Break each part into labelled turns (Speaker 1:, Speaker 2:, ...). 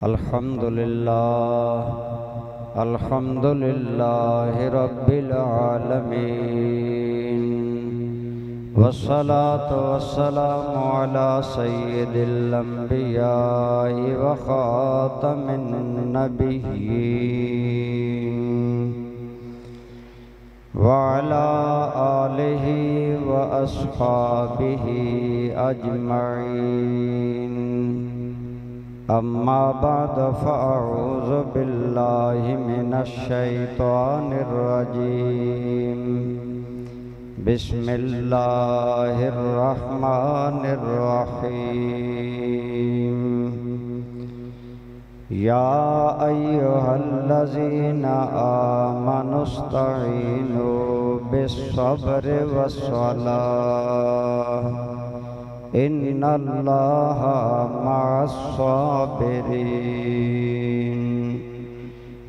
Speaker 1: الحمدللہ رب العالمین والصلاة والسلام على سید الانبیاء وخاتم النبیین وعلى آلہ واصحابہ اجمعین اما بعد فاعوذ باللہ من الشیطان الرجیم بسم اللہ الرحمن الرحیم یا ایہا الذین آمنوا استعینوا بالصبر والصلاة ان اللہ مع الصابرین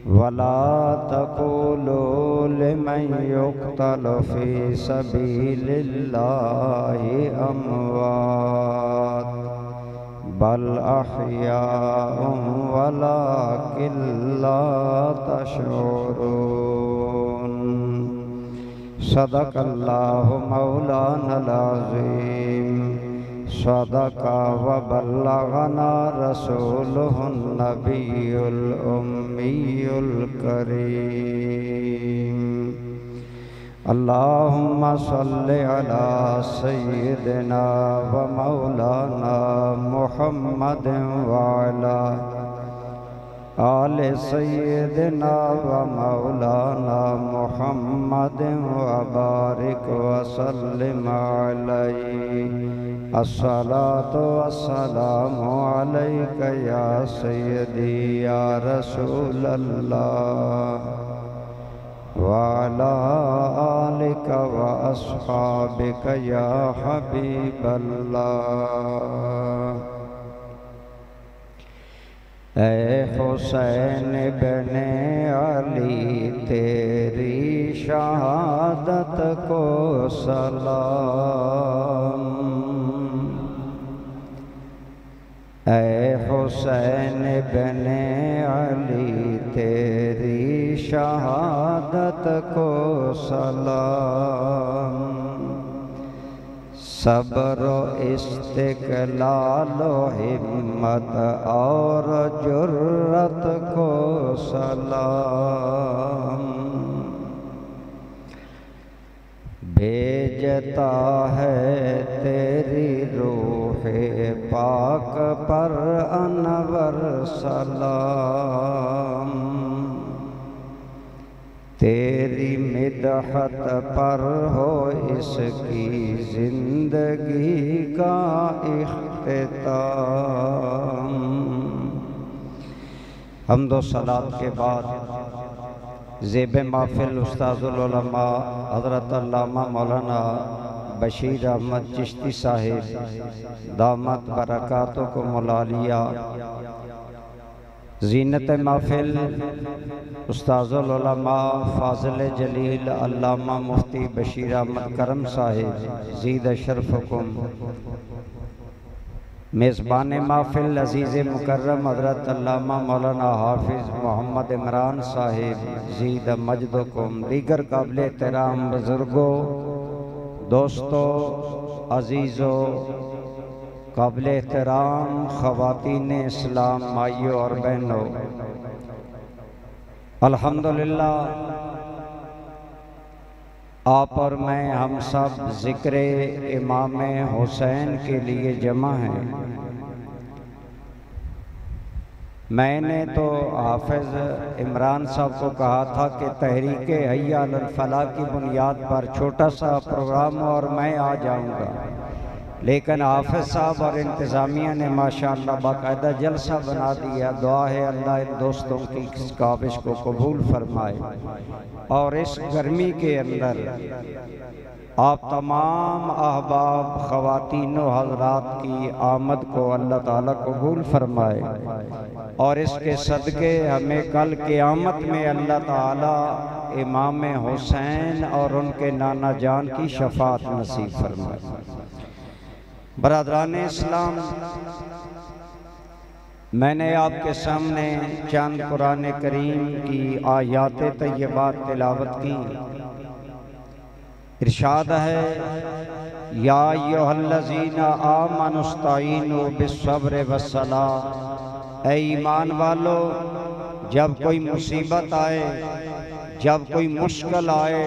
Speaker 1: ولا تقولوا لمن يقتل في سبيل الله اموات بل احیاء ولكن لا تشعرون صدق اللہ مولانا العظیم صدق وبلغنا رسوله النبي الأمي الكريم اللهم صل على سيدنا ومولانا محمد وعلى آل سيدنا ومولانا محمد وبارك وسلم عليه الصلاة والسلام عليك يا سيدي يا رسول الله وعلى آلك وأصحابك يا حبيب الله اے حسین بن علی تیری شہادت کو سلام اے حسین بن علی تیری شہادت کو سلام صبر و استقلال و ہمت اور جرت کو سلام بھیجتا ہے تیری روح پاک پر انور سلام تیری مدحت پر ہو اس کی زندگی کا اختتام حمد و صلاۃ کے بعد زیب محفل استاذ العلماء حضرت علامہ مولانا بشیر احمد چشتی صاحب دامت برکاتکم العالیہ زینت محفل استاذ العلماء فاضل جلیل علامہ مفتی بشیر احمد کرم صاحب زید شرفکم میزبان محفل عزیز مکرم حضرت علامہ مولانا حافظ محمد عمران صاحب زید مجدکم دیگر قابل احترام بزرگوں دوستوں عزیزوں قابل احترام خواتین اسلام مائیوں اور بہنوں الحمدللہ آپ اور میں ہم سب ذکر امام حسین کے لیے جمع ہیں میں نے تو حافظ عمران صاحب کو کہا تھا کہ تحریک حی علی الفلاح کی بنیاد پر چھوٹا سا پروگرام اور میں آ جاؤں گا لیکن حافظ صاحب اور انتظامیہ نے ماشاءاللہ باقاعدہ جلسہ بنا دیا دعا ہے اللہ ان دوستوں کی اس کاوش کو قبول فرمائے اور اس گرمی کے اندر آپ تمام احباب خواتین و حضرات کی آمد کو اللہ تعالیٰ قبول فرمائے اور اس کے صدقے ہمیں کل قیامت میں اللہ تعالیٰ امام حسین اور ان کے نانا جان کی شفاعت نصیب فرمائے۔ برادران اسلام، میں نے آپ کے سامنے چند قرآن کریم کی آیات طیبات تلاوت کی۔ ارشاد ہے یا ایھا الذین آمنوا استعینوا بالصبر والصلاۃ، اے ایمان والو جب کوئی مصیبت آئے، جب کوئی مشکل آئے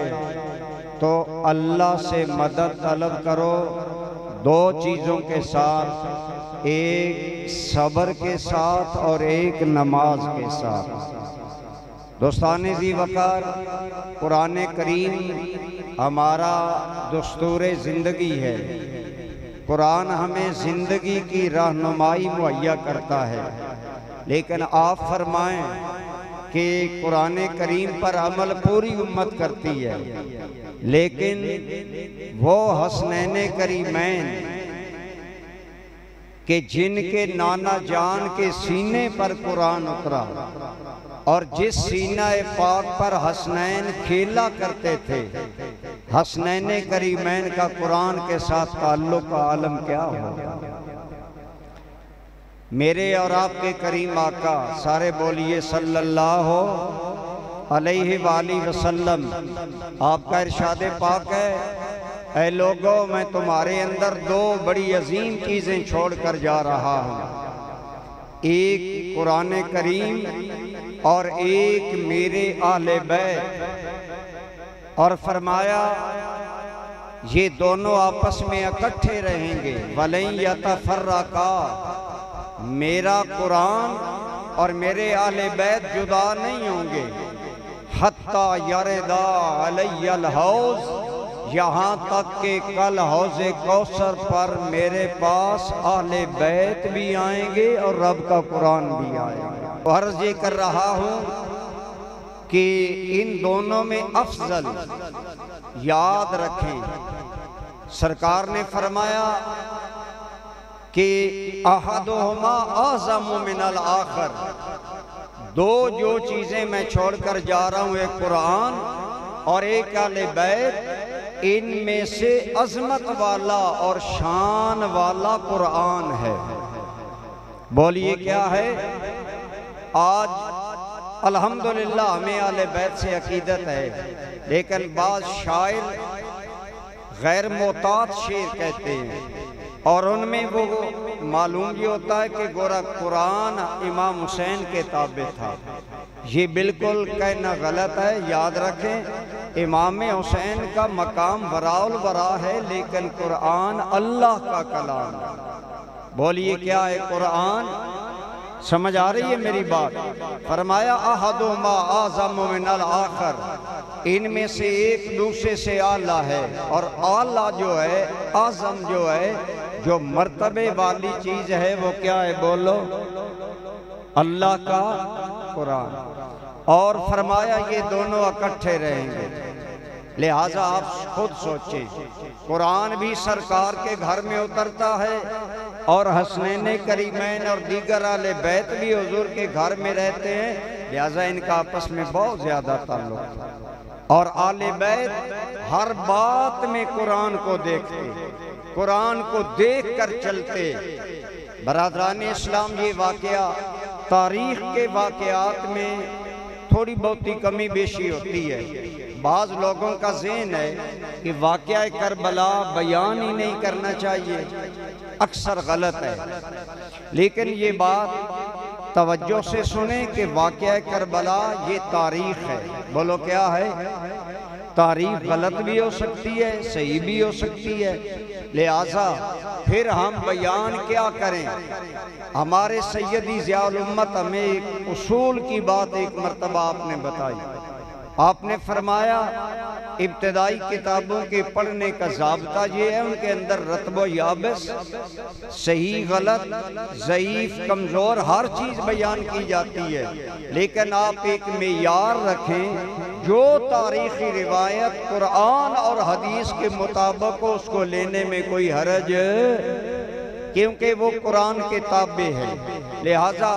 Speaker 1: تو اللہ سے مدد طلب کرو دو چیزوں کے ساتھ، ایک صبر کے ساتھ اور ایک نماز کے ساتھ۔ دوستان ذی وقار، قرآن کریم ہمارا دستور زندگی ہے۔ قرآن ہمیں زندگی کی رہنمائی مہیا کرتا ہے، لیکن آپ فرمائیں کہ قرآن کریم پر عمل پوری امت کرتی ہے، لیکن وہ حسنین کریمین کہ جن کے نانا جان کے سینے پر قرآن اترا اور جس سینہ پاک پر حسنین کھیلا کرتے تھے، حسنین کریمین کا قرآن کے ساتھ تعلق کا عالم کیا ہوگا؟ میرے اور آپ کے کریم آقا، سارے بولیے صلی اللہ علیہ وآلہ وسلم۔ آپ کا ارشاد پاک ہے اے لوگوں، میں تمہارے اندر دو بڑی عظیم چیزیں چھوڑ کر جا رہا ہوں، ایک قرآن کریم اور ایک میرے اہل بیت، اور فرمایا یہ دونوں آپس میں اکٹھے رہیں گے، وَلَن يَتَفَرَّقَا، میرا قرآن اور میرے اہل بیت جدا نہیں ہوں گے، حَتَّى يَرِدَا عَلَيَّ الْحَوْض، یہاں تک کہ کل حوض کوثر پر میرے پاس اہل بیت بھی آئیں گے اور رب کا قرآن بھی آئے گا۔ عرض یہ کر رہا ہوں کہ ان دونوں میں افضل یاد رکھیں، سرکار نے فرمایا کہ احدہما اعظم من الآخر، دو جو چیزیں میں چھوڑ کر جا رہا ہوں، ایک قرآن اور ایک اہل بیت، ان میں سے عظمت والا اور شان والا قرآن ہے۔ بولیے کیا ہے؟ آج الحمدللہ ہمیں اہل بیت سے عقیدت ہے، لیکن بعض شاعر غیر محتاط شعر کہتے ہیں، اور ان میں وہ معلوم یہ ہوتا ہے کہ گورا قرآن امام حسین کے تابع تھا۔ یہ بالکل کہنا غلط ہے۔ یاد رکھیں امام حسین کا مقام وراء الورا ہے، لیکن قرآن اللہ کا کلام ہے۔ بولیے کیا ہے قرآن؟ سمجھ آ رہی ہے میری بات؟ فرمایا احدہما اعظم من الآخر، ان میں سے ایک دوسرے سے اعلیٰ ہے، اور اعلیٰ جو ہے، اعظم جو ہے، جو مرتبے والی چیز ہے وہ کیا ہے؟ بولو، اللہ کا قرآن۔ اور فرمایا یہ دونوں اکٹھے رہیں گے، لہٰذا آپ خود سوچیں، قرآن بھی سرکار کے گھر میں اترتا ہے اور حسنین کریمین اور دیگر اہل بیت بھی حضور کے گھر میں رہتے ہیں، لہٰذا ان کا آپس میں بہت زیادہ تعلق تھا، اور اہل بیت ہر بات میں قرآن کو دیکھتے، قرآن کو دیکھ کر چلتے۔ برادران اسلام، یہ واقعہ تاریخ کے واقعات میں تھوڑی بہت کمی بیشی ہوتی ہے۔ بعض لوگوں کا ذہن ہے کہ واقعہ کربلا بیان ہی نہیں کرنا چاہیے، اکثر غلط ہے، لیکن یہ بات توجہ سے سنیں کہ واقعہ کربلا یہ تاریخ ہے۔ بولو کیا ہے؟ تاریخ غلط بھی ہو سکتی ہے، صحیح بھی ہو سکتی ہے، لہٰذا پھر ہم بیان کیا کریں؟ ہمارے سیدی ضیاء الامت ہمیں ایک اصول کی بات ایک مرتبہ آپ نے بتائی۔ آپ نے فرمایا ابتدائی کتابوں کے پڑھنے کا ضابطہ یہ ہے، ان کے اندر رطب و یابس، صحیح غلط، ضعیف کمزور ہر چیز بیان کی جاتی ہے، لیکن آپ ایک معیار رکھیں، جو تاریخی روایت قرآن اور حدیث کے مطابق ہو اس کو لینے میں کوئی حرج، کیونکہ وہ قرآن کے تابع ہے۔ لہٰذا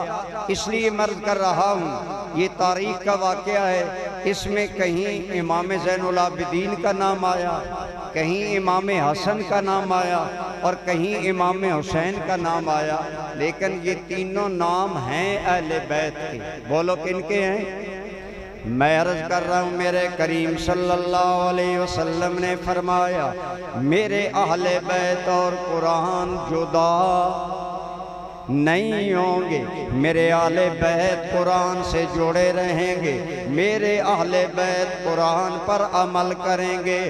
Speaker 1: اس لیے مرض کر رہا ہوں، یہ تاریخ کا واقعہ ہے، اس میں کہیں امام زین العابدین کا نام آیا، کہیں امام حسن کا نام آیا، اور کہیں امام حسین کا نام آیا، لیکن یہ تینوں نام ہیں اہل بیت کے۔ بولو کن کے ہیں؟ میں عرض کر رہا ہوں میرے کریم صلی اللہ علیہ وسلم نے فرمایا میرے اہل بیت اور قرآن جدا نہیں ہوں گے، میرے اہل بیت قرآن سے جڑے رہیں گے، میرے اہل بیت قرآن پر عمل کریں گے،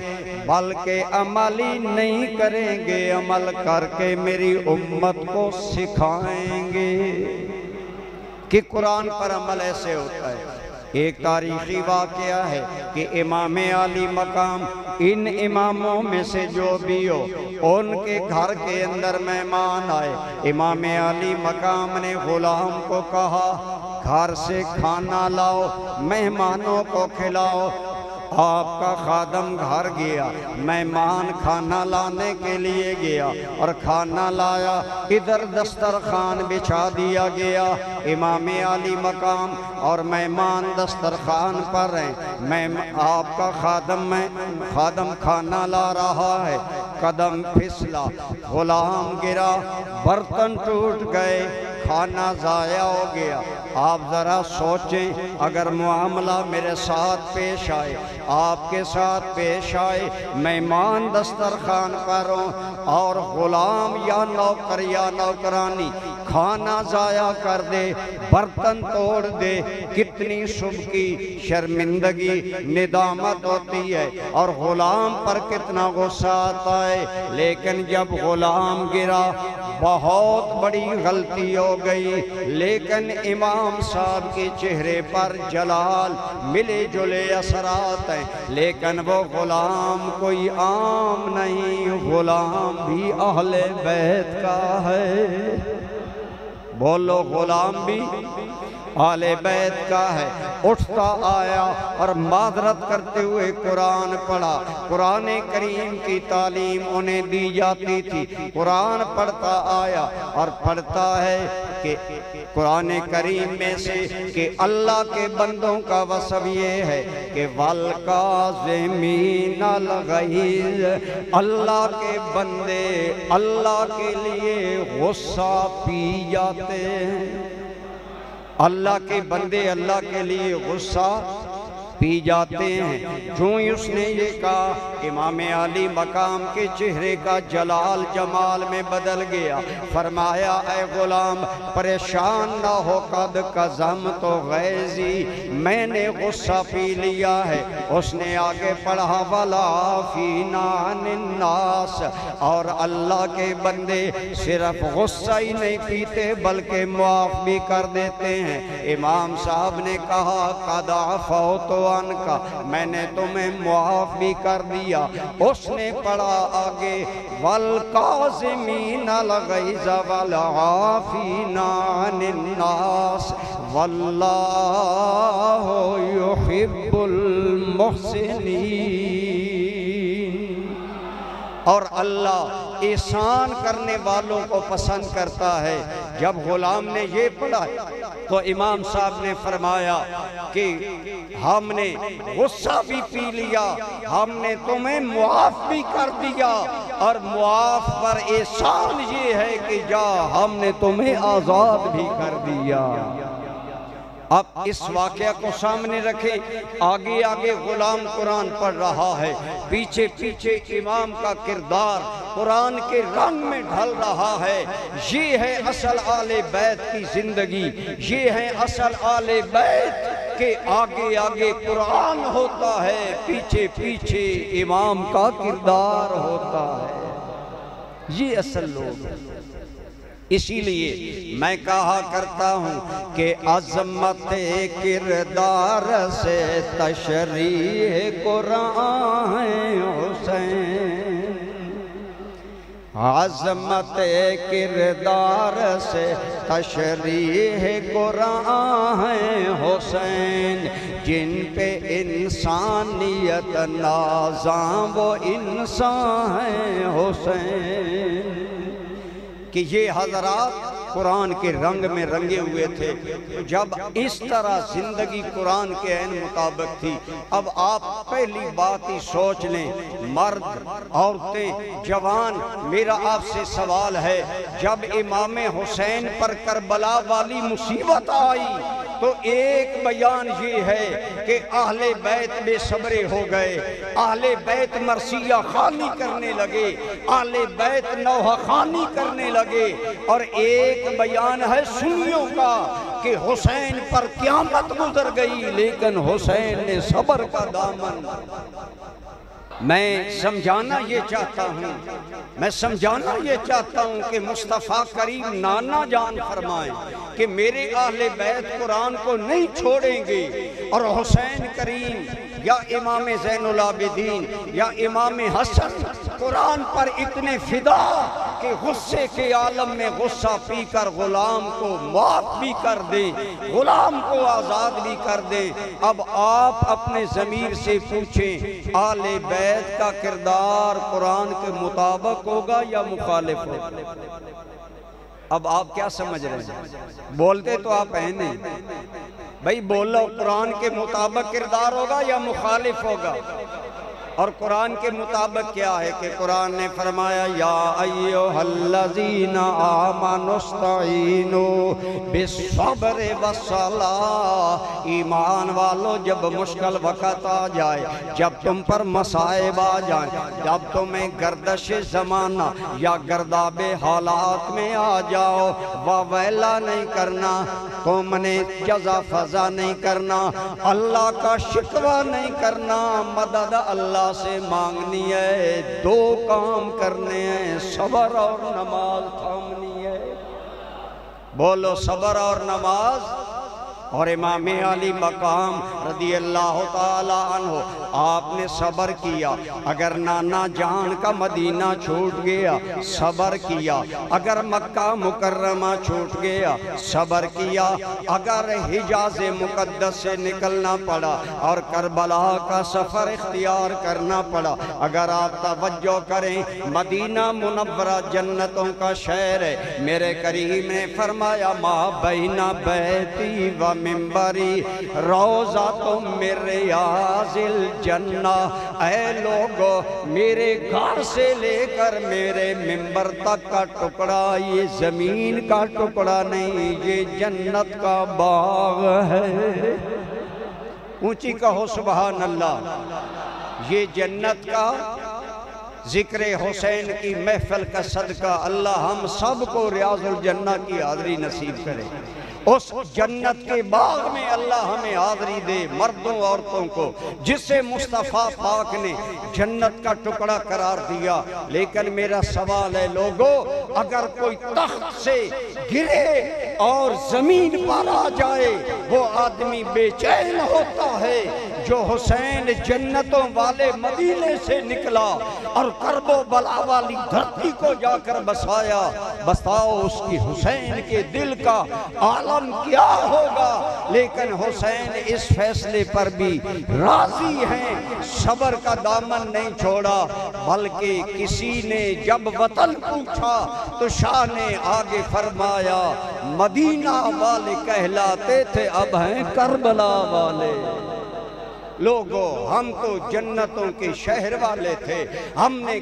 Speaker 1: بلکہ عمل ہی نہیں کریں گے، عمل کر کے میری امت کو سکھائیں گے کہ قرآن پر عمل ایسے ہوتا ہے۔ ایک تاریخی واقعہ ہے کہ امام علی مقام ان اماموں میں سے جو بھی ہو ان کے گھر کے اندر مہمان آئے، امام علی مقام نے غلام کو کہا گھر سے کھانا لاؤ، مہمانوں کو کھلاؤ۔ آپ کا خادم گھر گیا، مہمان کھانا لانے کے لیے گیا اور کھانا لایا، ادھر دسترخوان بچھا دیا گیا، امام علی مقام اور مہمان دسترخوان پر ہیں، آپ کا خادم کھانا لا رہا ہے، قدم پھسلا، غلام گرا، برتن ٹوٹ گئے، کھانا ضائع ہو گیا۔ آپ ذرا سوچیں اگر معاملہ میرے ساتھ پیش آئے، آپ کے ساتھ پیش آئے، مہمان دسترخوان پر ہوں اور غلام یا نوکر یا نوکرانی کھانا ضائع کر دے، برتن توڑ دے، کتنی صبح کی شرمندگی ندامت ہوتی ہے اور غلام پر کتنا غصہ آتا ہے۔ لیکن جب غلام گرا بہت بڑی غلطی ہو گئی، لیکن امام صاحب کے چہرے پر جلال ملے جلے اثرات ہیں، لیکن وہ غلام کوئی عام نہیں، غلام بھی اہل بیت کا ہے۔ بولو غلام بھی اہل بیت کا ہے۔ اٹھتا آیا اور معذرت کرتے ہوئے قرآن پڑھا، قرآن کریم کی تعلیم انہیں دی جاتی تھی، قرآن پڑھتا آیا اور پڑھتا ہے کہ قرآن کریم میں سے کہ اللہ کے بندوں کا وصف یہ ہے کہ وَالْقَاظِمِينَ الْغَيْظَ، اللہ کے بندے اللہ کے لیے غصہ پی جاتے ہیں، اللہ کے بندے اللہ کے لیے غصہ پی جاتے ہیں۔ جو ہی اس نے یہ کہا امام علی مقام کے چہرے کا جلال جمال میں بدل گیا، فرمایا اے غلام پریشان نہ ہو، قد قزمت غیظی، میں نے غصہ پی لیا ہے۔ اس نے آگے پڑھا وَالْعَافِينَ عَنِ النَّاسِ، اور اللہ کے بندے صرف غصہ ہی نہیں پیتے بلکہ معاف بھی کر دیتے ہیں۔ امام صاحب نے کہا قد عفوت عنک، میں نے تمہیں معاف بھی کر دیا۔ اس نے پڑھا آگے وَالْقَاظِمِينَ الْغَيْظَ وَالْعَافِينَ عَنِ النَّاسِ وَاللَّهُ يُحِبُّ الْمُحْسِنِينَ، اور اللہ احسان کرنے والوں کو پسند کرتا ہے۔ جب غلام نے یہ پڑھا تو امام صاحب نے فرمایا کہ ہم نے غصہ بھی پی لیا، ہم نے تمہیں معاف بھی کر دیا، اور معاف پر احسان یہ ہے کہ جا ہم نے تمہیں آزاد بھی کر دیا۔ اب اس واقعہ کو سامنے رکھیں، آگے آگے غلام قرآن پڑھ رہا ہے، پیچھے پیچھے امام کا کردار قرآن کے رنگ میں ڈھل رہا ہے۔ یہ ہے اصل آل بیت کی زندگی، یہ ہے اصل آل بیت کہ آگے آگے قرآن ہوتا ہے، پیچھے پیچھے امام کا کردار ہوتا ہے۔ یہ اصل لوگ ہیں۔ اسی لیے میں کہا کرتا ہوں کہ عظمت کردار سے تشریح قرآن حسین، عظمت کردار سے تشریح قرآن حسین، جن پہ انسانیت نازاں وہ انسان ہے حسین۔ کہ یہ حضرات قرآن کے رنگ میں رنگے ہوئے تھے۔ جب اس طرح زندگی قرآن کے عین مطابق تھی، اب آپ پہلی بات ہی سوچ لیں، مرد، عورتیں، جوان، میرا آپ سے سوال ہے، جب امام حسین پر کربلا والی مصیبت آئی تو ایک بیان یہ ہے کہ اہل بیت بے صبرے ہو گئے، اہل بیت مرثیہ خوانی کرنے لگے، اہل بیت نوحہ خوانی کرنے لگے، اور ایک بیان ہے سنیوں کا کہ حسین پر قیامت گزر گئی لیکن حسین نے صبر کا دامن۔ میں سمجھانا یہ چاہتا ہوں کہ مصطفیٰ کریم نانا جان فرمائیں کہ میرے اہل بیت قرآن کو نہیں چھوڑیں گے، اور حسین کریم یا امام زین العابدین یا امام حسن قرآن پر اتنے فدا کہ غصے کے عالم میں غصہ پی کر غلام کو معاف بھی کر دیں، غلام کو آزاد بھی کر دیں۔ اب آپ اپنے ضمیر سے پوچھیں، اہل بیت کا کردار قرآن کے مطابق ہوگا یا مخالف ہوگا؟ اب آپ کیا سمجھ رہے ہیں؟ بولتے تو آپ ہیں نہیں بھائی، بولو، قرآن کے مطابق کردار ہوگا یا مخالف ہوگا؟ اور قرآن کے مطابق کیا ہے کہ قرآن نے فرمایا یا ایھا الذین آمنوا استعینوا بالصبر والصلاۃ، ایمان والو جب مشکل وقت آ جائے، جب تم پر مصائب آ جائیں، جب تمہیں گردش زمانہ یا گرداب حالات میں آ جاؤ، واویلا نہیں کرنا، تم نے جزا فضا نہیں کرنا، اللہ کا شکوہ نہیں کرنا، مدد اللہ سے مانگنی ہے، دو کام کرنے ہیں، صبر اور نماز تھامنی ہے۔ بولو، صبر اور نماز۔ اور امام علی مقام رضی اللہ تعالی عنہ، آپ نے صبر کیا، اگر نانا جان کا مدینہ چھوٹ گیا صبر کیا، اگر مکہ مکرمہ چھوٹ گیا صبر کیا، اگر حجاز مقدس سے نکلنا پڑا اور کربلا کا سفر اختیار کرنا پڑا، اگر آپ توجہ کریں، مدینہ منورہ جنتوں کا شہر ہے، میرے کریم نے فرمایا ما بین بیتی و منبری روضۃ من ریاض الجنہ، اے لوگو میرے گھر سے لے کر میرے منبر تک کا ٹکڑا یہ زمین کا ٹکڑا نہیں، یہ جنت کا باغ ہے۔ اونچی کہو سبحان اللہ۔ یہ جنت کا ذکر حسین کی محفل کا صدقہ اللہ ہم سب کو ریاض الجنہ کی حاضری نصیب کرے۔ اس جنت کے باغ میں اللہ ہمیں حاضری دے، مردوں عورتوں کو، جسے مصطفیٰ پاک نے جنت کا ٹکڑا قرار دیا۔ لیکن میرا سوال ہے لوگو، اگر کوئی تخت سے گرے اور زمین پر آ جائے وہ آدمی بے چین ہوتا ہے، جو حسین جنتوں والے مدینے سے نکلا اور کرب و بلا والی دھرتی کو جا کر بسایا، بتاؤ اس کی حسین کے دل کا عالم کیا ہوگا؟ لیکن حسین اس فیصلے پر بھی راضی ہیں، صبر کا دامن نہیں چھوڑا، بلکہ کسی نے جب وطن پوچھا تو شاہ نے آگے فرمایا مدینہ والے کہلاتے تھے اب ہیں کربلا والے۔ لوگو، ہم تو جنتوں کے شہر والے تھے، ہم نے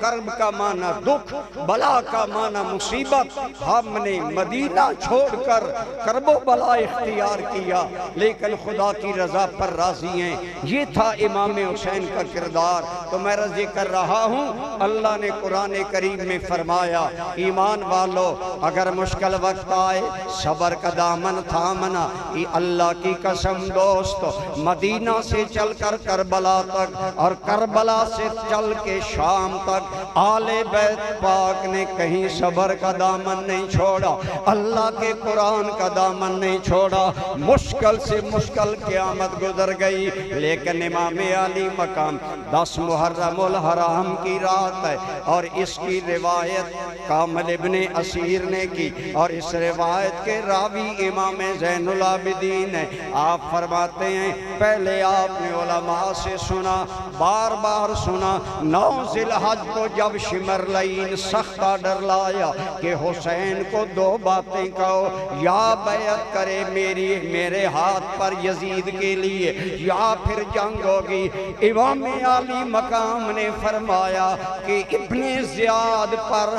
Speaker 1: کرب کا معنی دکھ، بلا کا معنی مصیبت، ہم نے مدینہ چھوڑ کر کرب و بلا اختیار کیا، لیکن خدا کی رضا پر راضی ہیں۔ یہ تھا امام حسین کا کردار۔ تو میں رضی کر رہا ہوں، اللہ نے قرآن کریم میں فرمایا ایمان والو اگر مشکل وقت آئے صبر کا دامن تھامنا۔ یہ اللہ کی قسم دوستو، مدینہ سے چل کر کربلا تک اور کربلا سے چل کے شام تک آل بیت پاک نے کہیں صبر کا دامن نہیں چھوڑا، اللہ کے قرآن کا دامن نہیں چھوڑا۔ مشکل سے مشکل قیامت گزر گئی، لیکن امام علی مقام 10 محرم الحرام کی رات ہے، اور اس کی روایت کامل ابن اسیر نے کی، اور اس روایت کے راوی امام زین العابدین ہیں۔ آپ فرماتے ہیں پہلے آپ نے علماء سے سنا، بار بار سنا، 9 ذی الحج کو جب شمرلین سخت آرڈر لایا کہ حسین کو 2 باتیں کہو، یا بیعت کرے میرے ہاتھ پر یزید کے لیے یا پھر جنگ ہوگی۔ امام عالی مقام نے فرمایا کہ ابن زیاد پر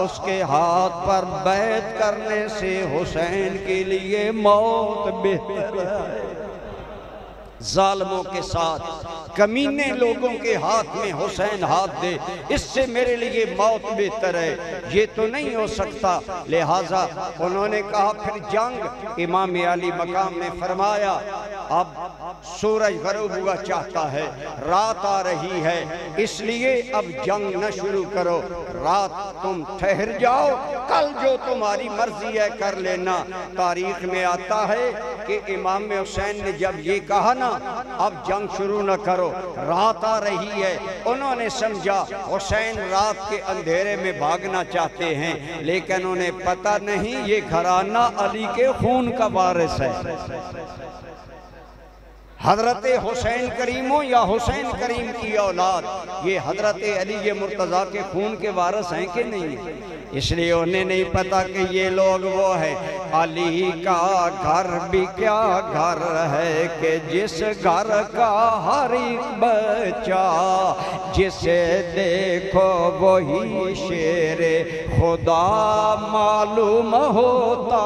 Speaker 1: اس کے ہاتھ پر بیعت کرنے سے حسین کے لیے موت بہتر ہے۔ ظالموں کے ساتھ، کمینے لوگوں کے ہاتھ میں حسین ہاتھ دے، اس سے میرے لیے موت بہتر ہے، یہ تو نہیں ہو سکتا۔ لہٰذا انہوں نے کہا پھر جنگ۔ امام عالی مقام نے فرمایا اب سورج غروب ہوا چاہتا ہے، رات آ رہی ہے، اس لیے اب جنگ نہ شروع کرو، رات تم ٹھہر جاؤ، کل جو تمہاری مرضی ہے کر لینا۔ تاریخ میں آتا ہے کہ امام حسین نے جب یہ کہا نا اب جنگ شروع نہ کرو، رات آ رہی ہے، انہوں نے سمجھا حسین رات کے اندھیرے میں بھاگنا چاہتے ہیں، لیکن انہیں پتہ نہیں یہ گھرانہ علی کے خون کا وارث ہے۔ حضرت حسین کریم ہو یا حسین کریم کی اولاد، یہ حضرت علی مرتضیٰ کے خون کے وارث ہیں کہ نہیں؟ اس لیے انہیں نہیں پتا کہ یہ لوگ وہ ہیں۔ علی کا گھر بھی کیا گھر ہے کہ جس گھر کا ہر ایک بچہ جسے دیکھو وہی شیر خدا معلوم ہوتا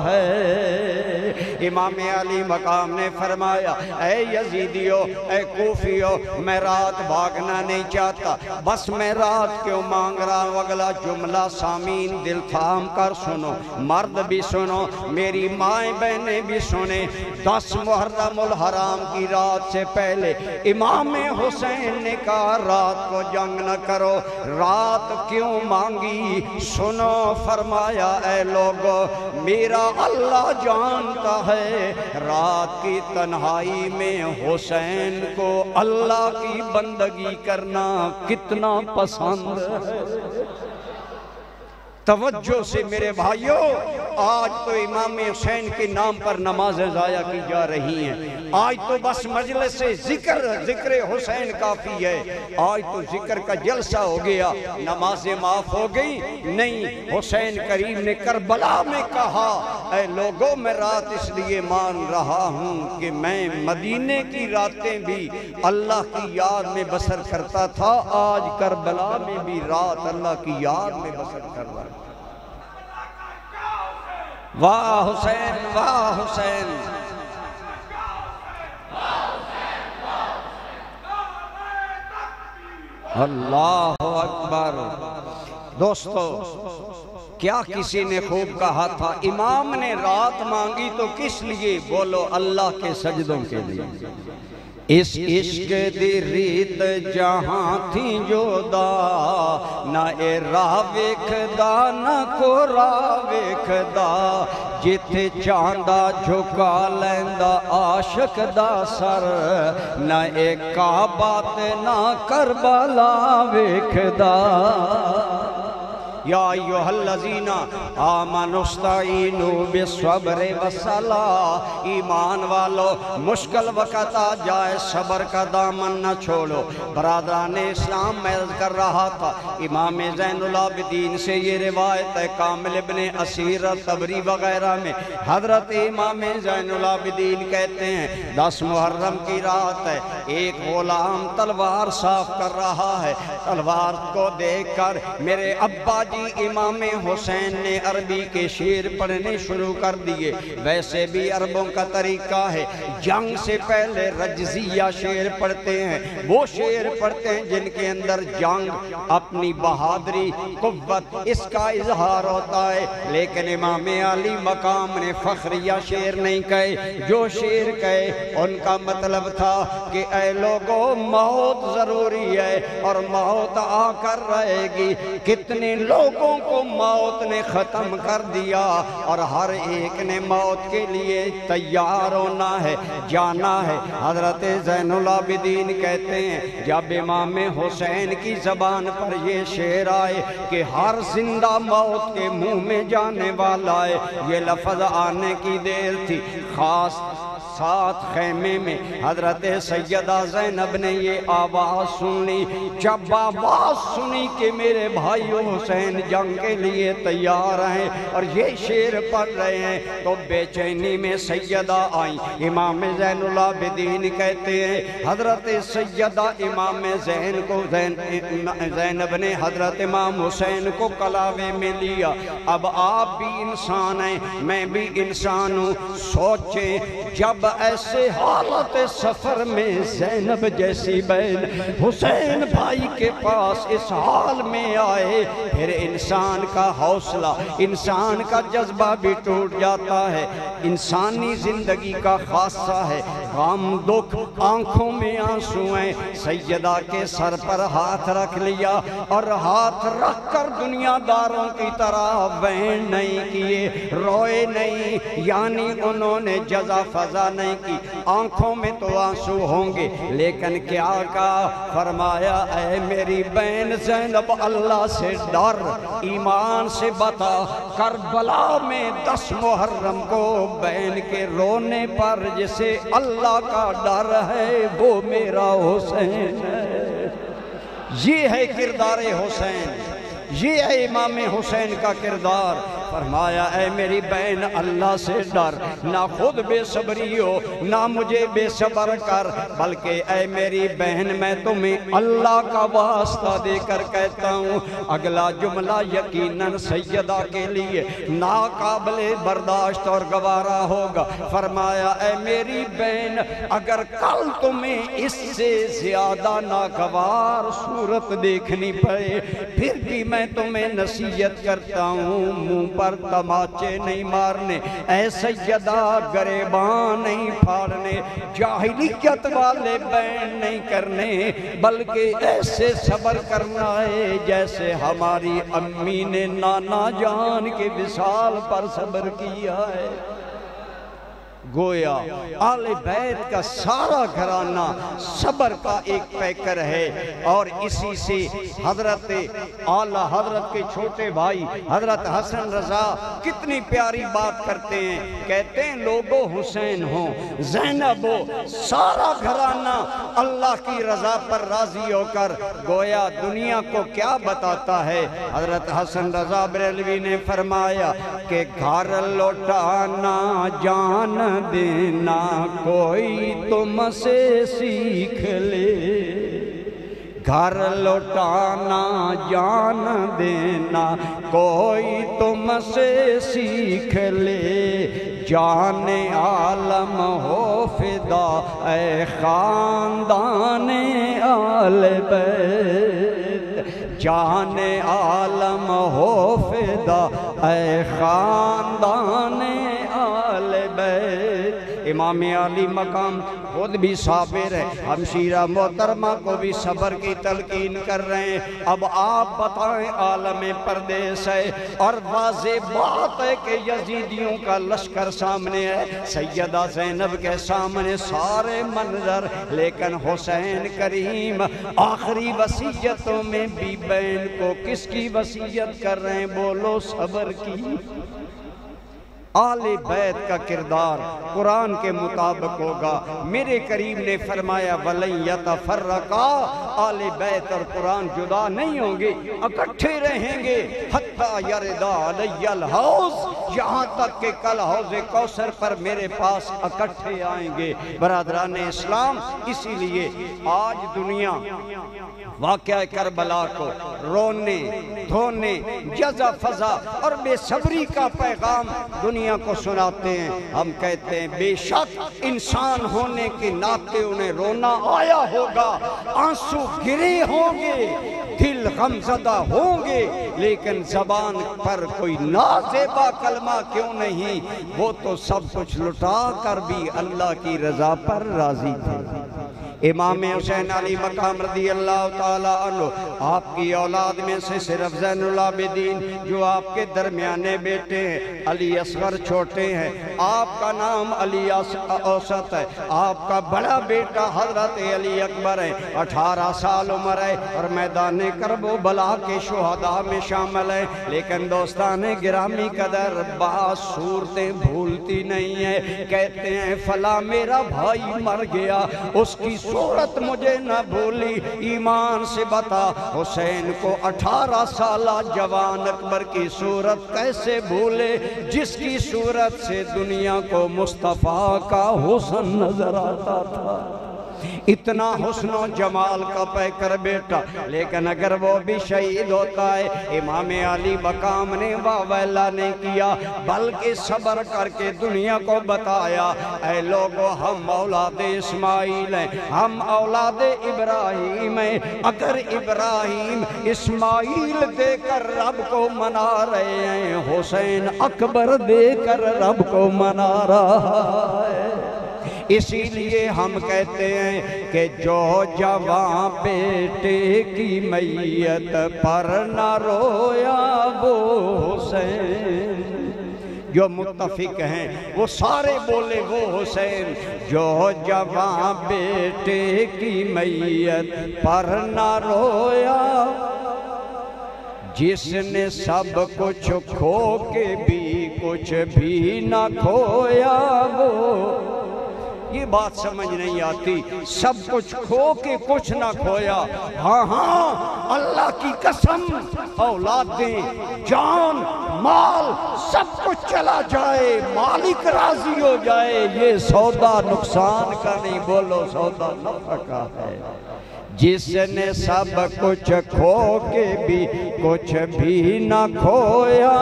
Speaker 1: ہے۔ امام علی مقام نے فرمایا اے یزیدیو، اے کوفیو، میں رات بھاگنا نہیں چاہتا، بس میں رات کیوں مانگ رہا ہوں؟ اگلا جملہ سامعین دل تھام کر سنو، مرد بھی سنو، میری مائیں بہنیں بھی سنیں۔ 10 محرم الحرام کی رات سے پہلے امام حسین نے کہا رات کو جنگ نہ کرو۔ رات کیوں مانگی؟ سنو، فرمایا اے لوگو، میرا اللہ جانتا ہے رات کی تنہائی میں حسین کو اللہ کی بندگی کرنا کتنا پسند ہے۔ توجہ سے میرے بھائیوں، آج تو امام حسین کے نام پر نمازیں ضائع کی جا رہی ہیں، آج تو بس مجلس سے ذکر حسین کافی ہے، آج تو ذکر کا جلسہ ہو گیا، نمازیں معاف ہو گئی نہیں۔ حسین کریم نے کربلا میں کہا اے لوگوں، میں رات اس لیے مان رہا ہوں کہ میں مدینے کی راتیں بھی اللہ کی یاد میں بسر کرتا تھا، آج کربلا میں بھی رات اللہ کی یاد میں بسر کر رہا ہوں۔ واہ حسین، واہ حسین، اللہ اکبر۔ دوستو، کیا کسی نے خوب کہا تھا امام نے رات مانگی تو کس لیے؟ بولو اللہ کے سجدوں کے لیے۔ اس عشق دی ریت جہاں تھی جودا، نہ اے راہ ویکھدا نہ کو راہ ویکھدا، جتھے چاندہ جھکا لیندا عاشق دا سر، نہ اے کعبہ تے نہ کربلا ویکھدا۔ یا ایوہ الذین آمنوا استعینوا بالصبر والصلاۃ، ایمان والو مشکل وقت آ جائے صبر کا دامن نہ چھوڑو۔ برادران اسلام میں عرض کر رہا تھا، امام زین العابدین سے یہ روایت ہے، کامل ابن اسیر طبری وغیرہ میں حضرت امام زین العابدین کہتے ہیں 10 محرم کی رات ہے، ایک غلام تلوار صاف کر رہا ہے، تلوار کو دیکھ کر میرے ابا جی امام حسین نے عربی کے شعر پڑھنے شروع کر دیے۔ ویسے بھی عربوں کا طریقہ ہے جنگ سے پہلے رجزیہ شعر پڑھتے ہیں، وہ شعر پڑھتے ہیں جن کے اندر جنگ، اپنی بہادری، قوت، اس کا اظہار ہوتا ہے۔ لیکن امام علی مقام نے فخریہ شعر نہیں کہے، جو شعر کہے ان کا مطلب تھا کہ اے لوگوں، موت ضروری ہے اور موت آ کر رہے گی۔ کتنے لوگ لوگوں کو موت نے ختم کر دیا اور ہر ایک نے موت کے لیے تیار ہونا ہے، جانا ہے۔ حضرت زین العابدین کہتے ہیں جب امام حسین کی زبان پر یہ شعر آئے کہ ہر زندہ موت کے منہ میں جانے والا ہے، یہ لفظ آنے کی دیر تھی، خاص ساتھ خیمے میں حضرت سیدہ زینب نے یہ آواز سنی۔ جب آواز سنی کہ میرے بھائی حسین جنگ کے لیے تیار ہیں اور یہ شعر پڑھ رہے ہیں تو بے چینی میں سیدہ آئیں۔ امام زین العابدین کہتے ہیں حضرت سیدہ امام زینب نے حضرت امام حسین کو کلاوے میں لیا۔ اب آپ بھی انسان ہیں، میں بھی انسان ہوں، سوچیں جب ایسے حالت سفر میں زینب جیسی بہن حسین بھائی کے پاس اس حال میں آئے، پھر انسان کا حوصلہ، انسان کا جذبہ بھی ٹوٹ جاتا ہے۔ انسانی زندگی کا خاصہ ہے، غم دکھ، آنکھوں میں آنسو ہیں۔ سیدہ کے سر پر ہاتھ رکھ لیا اور ہاتھ رکھ کر دنیا داروں کی طرح وین نہیں کیے، روئے نہیں، یعنی انہوں نے جزا فضا نہیں کی۔ آنکھوں میں تو آنسو ہوں گے لیکن کیا کہا؟ فرمایا اے میری بہن زینب اللہ سے ڈر، ایمان سے بتا۔ کربلا میں 10 محرم کو بہن کے رونے پر جسے اللہ کا ڈر ہے وہ میرا حسین ہے۔ یہ ہے کردار حسین، یہ ہے امام حسین کا کردار۔ فرمایا اے میری بہن اللہ سے ڈر، نہ خود بے صبری ہو نہ مجھے بے صبر کر، بلکہ اے میری بہن میں تمہیں اللہ کا واسطہ دے کر کہتا ہوں۔ اگلا جملہ یقیناً سیدہ کے لیے ناقابل برداشت اور گوارا ہوگا۔ فرمایا اے میری بہن اگر کل تمہیں اس سے زیادہ ناگوار صورت دیکھنی پڑے پھر بھی میں تمہیں نصیحت کرتا ہوں، منہ پر تماچے نہیں مارنے، اے سیدہ گریبان نہیں پھاڑنے، جاہلیت والے بین نہیں کرنے، بلکہ ایسے صبر کرنا ہے جیسے ہماری امی نے نانا جان کے وصال پر صبر کیا ہے۔ گویا آل بیت کا سارا گھرانہ صبر کا ایک پیکر ہے، اور اسی سے حضرت اعلیٰ حضرت کے چھوٹے بھائی حضرت حسن رضا کتنی پیاری بات کرتے ہیں، کہتے ہیں لوگوں حسین ہوں زینب ہو، سارا گھرانہ اللہ کی رضا پر راضی ہو کر گویا دنیا کو کیا بتاتا ہے۔ حضرت حسن رضا بریلوی نے فرمایا کہ گھر لوٹانا جان دینا کوئی تم سے سیکھ لے، گھر لوٹانا جان دینا کوئی تم سے سیکھ لے، جان عالم ہو فدا اے خاندان آل بیت، جان عالم ہو فدا اے خاندان آل بیت۔ امام علی مقام خود بھی صابر ہے، ہمشیرہ محترمہ کو بھی صبر کی تلقین کر رہے ہیں۔ اب آپ بتائیں عالم پردیس ہے اور واضح بات ہے کہ یزیدیوں کا لشکر سامنے ہے، سیدہ زینب کے سامنے سارے منظر، لیکن حسین کریم آخری وصیتوں میں بھی بہن کو کس کی وصیت کر رہے ہیں؟ بولو صبر کی۔ آل بیت کا کردار قرآن کے مطابق ہوگا۔ میرے کریم نے فرمایا وَلَن يَتَفَرَّقَا، آل بیت اور قرآن جدا نہیں ہوں گے، اکٹھے رہیں گے حَتَّى يَرِدَ عَلَيَّ الْحَوْض، یہاں تک کہ کل حوض کوثر پر میرے پاس اکٹھے آئیں گے۔ برادران اسلام، اسی لیے آج دنیا واقعہ کربلا کو رونے دھونے جزا فضا اور بے صبری کا پیغام دنیا کو سناتے ہیں۔ ہم کہتے ہیں بے شک انسان ہونے کے ناطے انہیں رونا آیا ہوگا، آنسو گرے ہوں گے، دل غمزدہ ہوں گے، لیکن زبان پر کوئی نازیبا کلمہ کیوں نہیں؟ وہ تو سب کچھ لٹا کر بھی اللہ کی رضا پر راضی تھے۔ امام حسین علی مقام رضی اللہ تعالیٰ عنہ آپ کی اولاد میں سے صرف زین العابدین جو آپ کے درمیانے بیٹے ہیں علی اصغر چھوٹے ہیں، آپ کا نام علی اوسط ہے، آپ کا بڑا بیٹا حضرت علی اکبر ہے، 18 سال عمر ہے اور میدان کرب و بلا کے شہداء میں شامل ہے۔ لیکن دوستان گرامی قدر بعض صورتیں بھولتی نہیں ہیں، کہتے ہیں فلاں میرا بھائی مر گیا، اس کی صورت مجھے نہ بھولی۔ ایمان سے بتا حسین کو 18 سالہ جوان اکبر کی صورت کیسے بھولے، جس کی صورت سے دنیا کو مصطفیٰ کا حسن نظر آتا تھا۔ اتنا حسن و جمال کا پیکر بیٹا، لیکن اگر وہ بھی شہید ہوتا ہے، امام علی مقام نے واویلا نہیں کیا، بلکہ صبر کر کے دنیا کو بتایا اے لوگو ہم اولاد اسماعیل ہیں، ہم اولاد ابراہیم ہیں۔ اگر ابراہیم اسماعیل دے کر رب کو منا رہے ہیں، حسین اکبر دے کر رب کو منا رہا ہے۔ اسی لیے ہم کہتے ہیں کہ جو جوان بیٹے کی میت پر نہ رویا وہ حسین، جو متفق ہیں وہ سارے بولے وہ حسین۔ جو جوان بیٹے کی میت پر نہ رویا، جس نے سب کچھ کھو کے بھی کچھ بھی نہ کھویا وہ۔ یہ بات سمجھ نہیں آتی، سب کچھ کھو کے کچھ نہ کھویا۔ ہاں ہاں اللہ کی قسم، اولادیں، جان، مال سب کچھ چلا جائے، مالک راضی ہو جائے، یہ سودا نقصان کا نہیں، بولو سودا نفع کا ہے۔ جس نے سب کچھ کھو کے بھی کچھ بھی نہ کھویا۔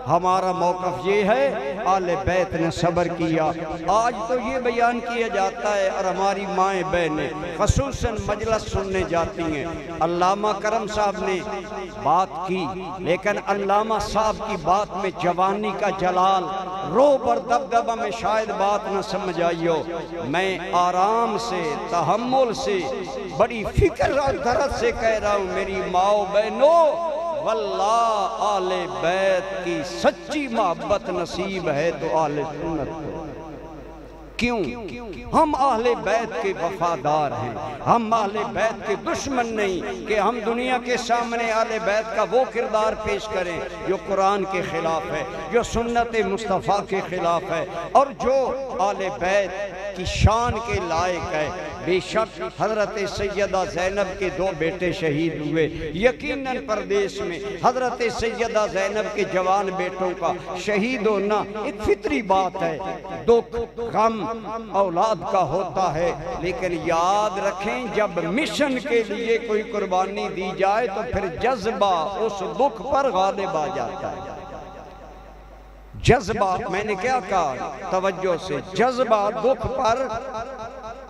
Speaker 1: ہمارا موقف یہ ہے آل بیت نے صبر کیا۔ آج تو یہ بیان کیا جاتا ہے اور ہماری مائیں بہنیں خصوصاً مجلس سننے جاتی ہیں۔ علامہ کرم صاحب نے بات کی، لیکن علامہ صاحب کی بات میں جوانی کا جلال، روب اور دبدبہ میں شاید بات نہ سمجھ آئی ہو۔ میں آرام سے، تحمل سے، بڑی فکر اور درد سے کہہ رہا ہوں میری ماؤں بہنوں، واللہ آل بیت کی سچی محبت نصیب ہے تو آل سنت کو۔ کیوں؟ ہم اہل بیت کے وفادار ہیں، ہم اہل بیت کے دشمن نہیں کہ ہم دنیا کے سامنے اہل بیت کا وہ کردار پیش کریں جو قرآن کے خلاف ہے، جو سنت مصطفیٰ کے خلاف ہے، اور جو اہل بیت کی شان کے لائق ہے۔ بے شک حضرت سیدہ زینب کے 2 بیٹے شہید ہوئے، یقیناً پردیس میں حضرت سیدہ زینب کے جوان بیٹوں کا شہید ہونا ایک فطری بات ہے، دکھ غم اولاد کا ہوتا ہے، لیکن یاد رکھیں جب مشن کے لیے کوئی قربانی دی جائے تو پھر جذبہ اس دکھ پر غالب آ جاتا ہے۔ جذبہ، میں نے کیا کہا توجہ سے، جذبہ دکھ پر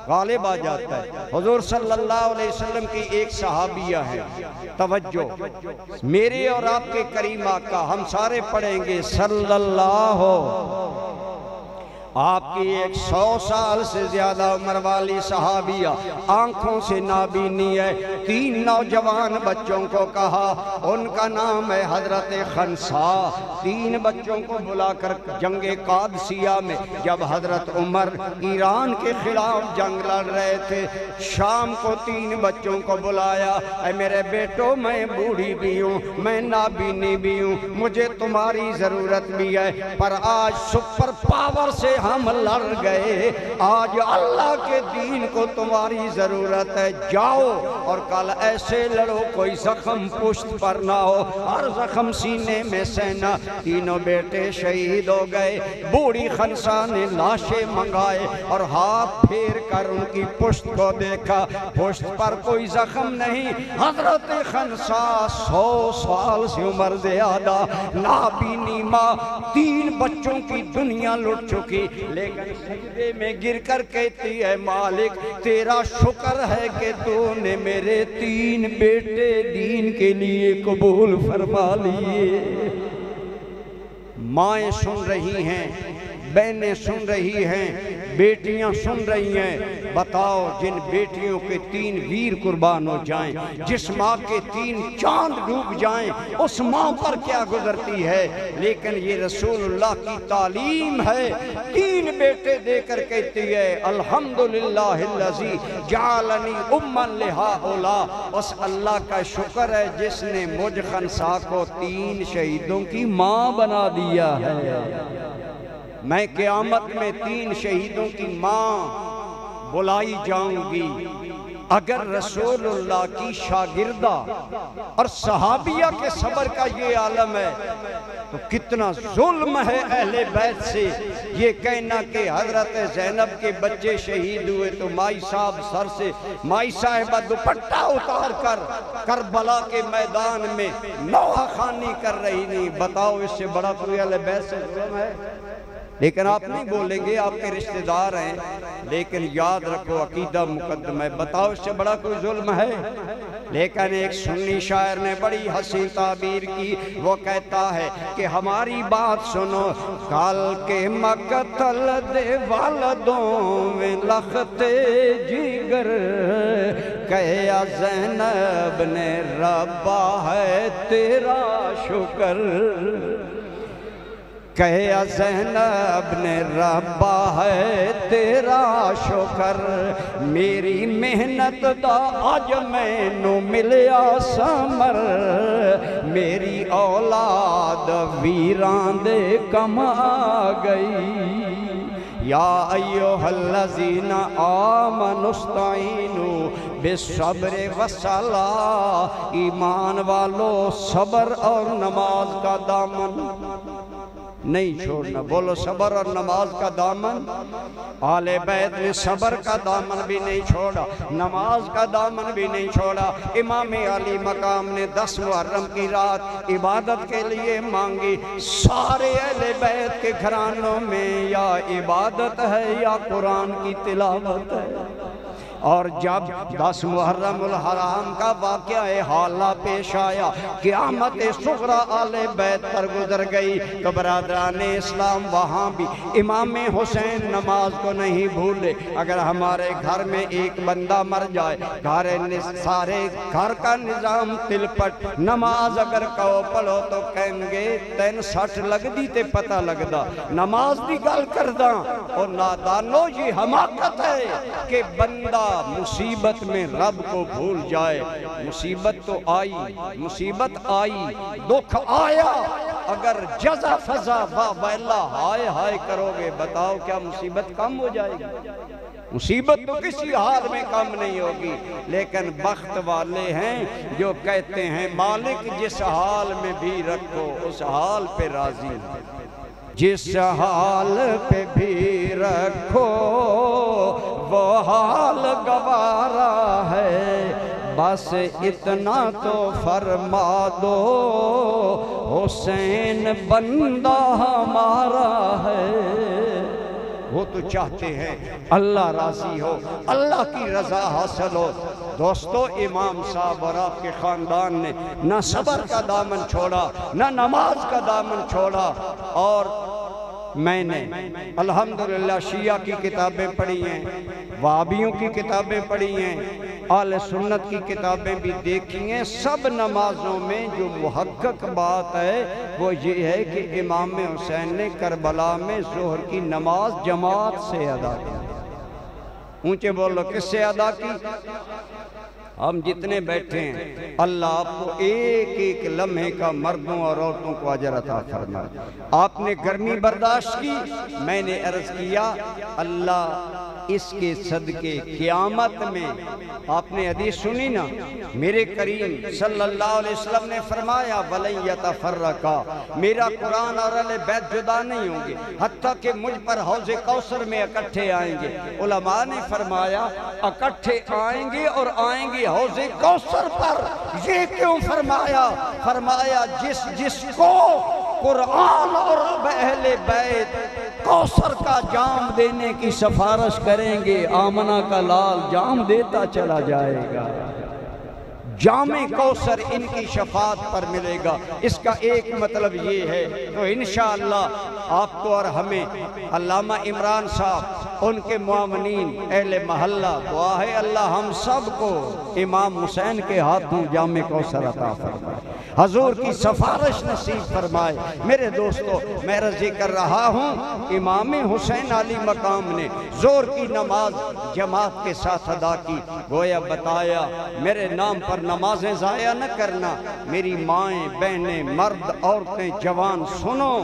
Speaker 1: غالب آ جاتا ہے۔ حضور صلی اللہ علیہ وسلم کی ایک صحابیہ ہے، توجہ، میرے اور آپ کے کریم آقا، ہم سارے پڑھیں گے صلی اللہ، آپ کی 100 سال سے زیادہ عمر والی صحابیہ، آنکھوں سے نابینی ہے، 3 نوجوان بچوں کو کہا، ان کا نام ہے حضرت خنسا۔ 3 بچوں کو بلا کر جنگ قادسیہ میں جب حضرت عمر ایران کے خلاف جنگ لڑ رہے تھے، شام کو 3 بچوں کو بلایا، اے میرے بیٹو میں بوڑھی بھی ہوں، میں نابینی بھی ہوں، مجھے تمہاری ضرورت بھی ہے، پر آج سپر پاور سے ہم لڑ گئے، آج اللہ کے دین کو تمہاری ضرورت ہے، جاؤ اور کل ایسے لڑو کوئی زخم پشت پر نہ ہو اور زخم سینے میں سینا۔ 3 بیٹے شہید ہو گئے۔ بوڑھی خنسا نے لاشیں منگائے اور ہاتھ پھیر کر ان کی پشت کو دیکھا، پشت پر کوئی زخم نہیں۔ حضرت خنسا 100 سال سے عمر زیادہ، نابینی ماں، 3 بچوں کی دنیا لٹ چکی، لیکن سجدے میں گر کر کہتی ہے مالک تیرا شکر ہے کہ تو نے میرے 3 بیٹے دین کے لیے قبول فرما لیے۔ مائیں سن رہی ہیں، بہنیں سن رہی ہیں، بیٹیاں سن رہی ہیں، بتاؤ جن بیٹیوں کے 3 ویر قربان ہو جائیں، جس ماں کے 3 چاند ڈوب جائیں، اس ماں پر کیا گزرتی ہے؟ لیکن یہ رسول اللہ کی تعلیم ہے، 3 بیٹے دے کر کہتی ہے الحمدللہ الذی جعلنی امن لہؤلاء، اس اللہ کا شکر ہے جس نے مجھ خنسا کو 3 شہیدوں کی ماں بنا دیا ہے۔ میں قیامت میں 3 شہیدوں کی ماں بلائی جاؤں گی۔ اگر رسول اللہ کی شاگردہ اور صحابیہ کے صبر کا یہ عالم ہے تو کتنا ظلم ہے اہل بیت سے یہ کہنا کہ حضرت زینب کے بچے شہید ہوئے تو مائی صاحب سر سے مائی صاحبہ دوپٹہ اتار کر کربلا کے میدان میں نوحہ خوانی کر رہی نہیں۔ بتاؤ اس سے بڑا کوئی اہل بیت سے ظلم ہے؟ لیکن آپ نہیں بولیں گے، آپ کے رشتہ دار ہیں، لیکن یاد رکھو عقیدہ مقدم ہے۔ بتاؤ اس سے بڑا کوئی ظلم ہے؟ لیکن ایک سنی شاعر نے بڑی حسین تعبیر کی، وہ کہتا ہے کہ ہماری بات سنو، کال کے مقتل دے والدوں میں لخت جگر، کہیا زینب نے ربا ہے تیرا شکر، کہیا زینب نے ربا ہے تیرا شکر، میری محنت دا آج میں نو ملیا سمر، میری اولاد ویران دے کم آ گئی، یا ایوہ الذین آمنوا استعینوا بالصبر والصلاۃ، ایمان والو صبر اور نماز کا دامن نہیں چھوڑنا۔ بولو صبر اور نماز کا دامن۔ آل بیت نے صبر کا دامن بھی نہیں چھوڑا، نماز کا دامن بھی نہیں چھوڑا۔ امام علی مقام نے 10 محرم کی رات عبادت کے لیے مانگی۔ سارے اہل بیت کے گھرانوں میں یا عبادت ہے یا قرآن کی تلاوت ہے۔ اور جب 10 محرم الحرام کا واقعہ حالہ پیش آیا، قیامت صغریٰ آل بیت پر گزر گئی، تو برادران اسلام وہاں بھی امام حسین نماز کو نہیں بھولے۔ اگر ہمارے گھر میں ایک بندہ مر جائے، سارے گھر کا نظام تلپٹ، نماز اگر کہو پڑھو تو کہیں گے 360 لگ دی تے پتہ لگدا، نماز دی گل کرداں۔ اور نادانو یہ حماقت ہے کہ بندہ مصیبت میں رب کو بھول جائے۔ مصیبت تو آئی، مصیبت آئی، دکھ آیا، اگر جزا فضا ویلا ہائے ہائے کرو گے، بتاؤ کیا مصیبت کم ہو جائے گی؟ مصیبت تو کسی حال میں کم نہیں ہوگی، لیکن بخت والے ہیں جو کہتے ہیں مالک جس حال میں بھی رکھو اس حال پہ راضی ہے، جس حال پہ بھی رکھو وہ حال گوارا ہے، بس اتنا تو فرما دو حسین بندہ ہمارا ہے۔ وہ تو چاہتے ہیں اللہ راضی ہو، اللہ کی رضا حاصل ہو۔ دوستو امام صاحب اور آپ کے خاندان نے نہ صبر کا دامن چھوڑا، نہ نماز کا دامن چھوڑا۔ اور میں نے الحمدللہ شیعہ کی کتابیں پڑھی ہیں، وہابیوں کی کتابیں پڑھی ہیں، اہل سنت کی کتابیں بھی دیکھی ہیں۔ سب نمازوں میں جو محقق بات ہے وہ یہ ہے کہ امام حسین نے کربلا میں ظہر کی نماز جماعت سے ادا کی۔ اونچے بولو کس سے ادا کی؟ ہم جتنے بیٹھے ہیں اللہ آپ کو ایک ایک لمحے کا مردوں اور عورتوں کو اجر عطا فرمائے۔ آپ نے گرمی برداشت کی، میں نے عرض کیا اللہ اس کے صدقے قیامت میں، آپ نے حدیث سنی نا، میرے کریم صلی اللہ علیہ وسلم نے فرمایا وَلَن يَتَفَرَّقَا، میرا قرآن اور اہل بیت جدا نہیں ہوں گے حتیٰ کہ مجھ پر حوض کوثر میں اکٹھے آئیں گے۔ علماء نے فرمایا اکٹھے آئیں گے اور آئیں گے حوض کوثر پر، یہ کیوں فرمایا؟ فرمایا جس کو قرآن اور اہل بیت کوثر کا جام دینے کی سفارش کریں گے، آمنہ کا لال جام دیتا چلا جائے گا، جام کوثر ان کی شفاعت پر ملے گا۔ اس کا ایک مطلب یہ ہے، تو انشاءاللہ آپ کو اور ہمیں علامہ عمران صاحب، ان کے معاونین، اہل محلہ، دعا ہے اللہ ہم سب کو امام حسین کے ہاتھوں جام کوثر عطا فرمائے، حضور کی سفارش نصیب فرمائے۔ میرے دوستو، میں رضی کر رہا ہوں، امام حسین علی مقام نے زور کی نماز جماعت کے ساتھ ادا کی، گویا بتایا میرے نام پر نمازیں ضائع نہ کرنا، میری مائیں، بہنیں، مرد، عورتیں، جوان سنو،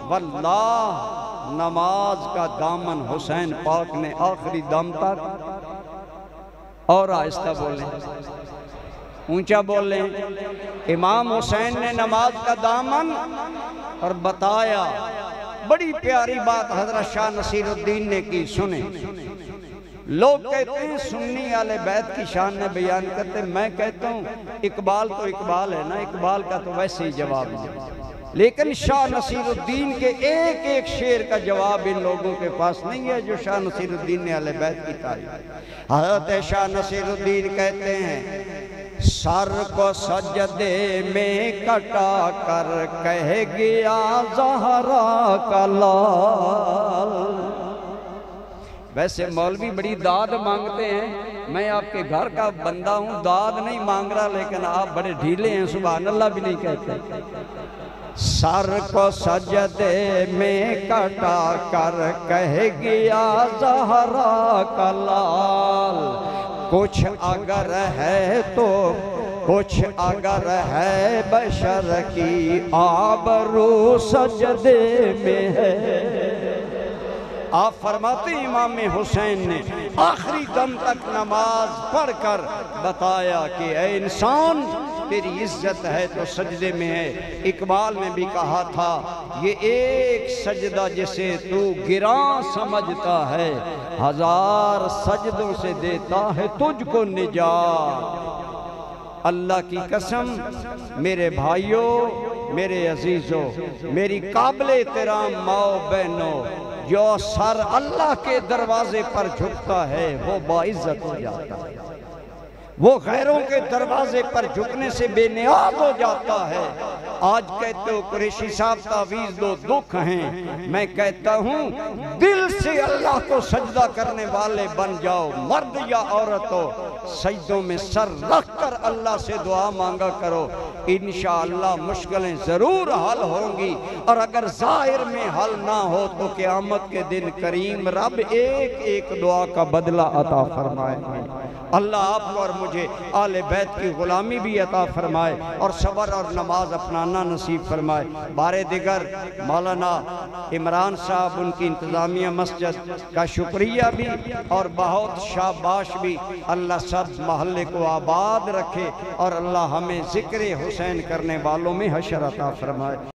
Speaker 1: واللہ نماز کا دامن حسین پاک نے آخری دم تک، اور آہستہ بولیں، اونچا بولیں، امام حسین نے نماز کا دامن، اور بتایا بڑی پیاری بات حضرت شاہ نصیر الدین نے کی، سنیں۔ لوگ کہتے ہیں سنی اہل بیت کی شان میں بیان کرتے، میں کہتا ہوں اقبال تو اقبال ہے نا، اقبال کا تو ویسے ہی جواب ہے، لیکن شاہ نصیر الدین کے ایک ایک شعر کا جواب ان لوگوں کے پاس نہیں ہے جو شاہ نصیر الدین نے اہل بیت کی تعریف۔ حضرت شاہ نصیر الدین کہتے ہیں سر کو سجدے میں کٹا کر کہہ گیا زہرا کا لال۔ ویسے مولوی بڑی داد مانگتے ہیں، میں آپ کے گھر کا بندہ ہوں، داد نہیں مانگ رہا، لیکن آپ بڑے ڈھیلے ہیں، سبحان اللہ بھی نہیں کہتے۔ سر کو سجدے میں کٹا کر کہہ گیا زہرا کا لال، کچھ اگر ہے تو کچھ اگر ہے بشر کی آبرو سجدے میں ہے۔ آپ فرماتے ہیں امام حسین نے آخری دم تک نماز پڑھ کر بتایا کہ اے انسان تیری عزت ہے تو سجدے میں ہے۔ اقبال نے بھی کہا تھا یہ ایک سجدہ جسے تو گراں سمجھتا ہے، ہزار سجدوں سے دیتا ہے تجھ کو نجات۔ اللہ کی قسم میرے بھائیوں، میرے عزیزوں، میری قابل احترام ماؤ بہنوں، جو سر اللہ کے دروازے پر جھکتا ہے وہ باعزت ہو جاتا ہے، وہ غیروں کے دروازے پر جھکنے سے بے نیاز ہو جاتا ہے۔ آج کہتے ہو قریشی صاحب تعویذ دو، دکھ ہیں، میں کہتا ہوں دل سے اللہ کو سجدہ کرنے والے بن جاؤ، مرد یا عورت ہو، سجدوں میں سر رکھ کر اللہ سے دعا مانگا کرو، انشاءاللہ مشکلیں ضرور حل ہوں گی، اور اگر ظاہر میں حل نہ ہو تو قیامت کے دن کریم رب ایک ایک دعا کا بدلہ عطا فرمائے۔ اللہ آپ کو اور مجھے آل بیت کی غلامی بھی عطا فرمائے اور صبر اور نماز اپنانا نصیب فرمائے۔ بارے دیگر مولانا عمران صاحب، ان کی انتظامیہ مسجد کا شکریہ بھی اور بہت شاباش بھی۔ اللہ سب محلے کو آباد رکھے اور اللہ ہمیں ذکر حسین کرنے والوں میں حشر عطا فرمائے۔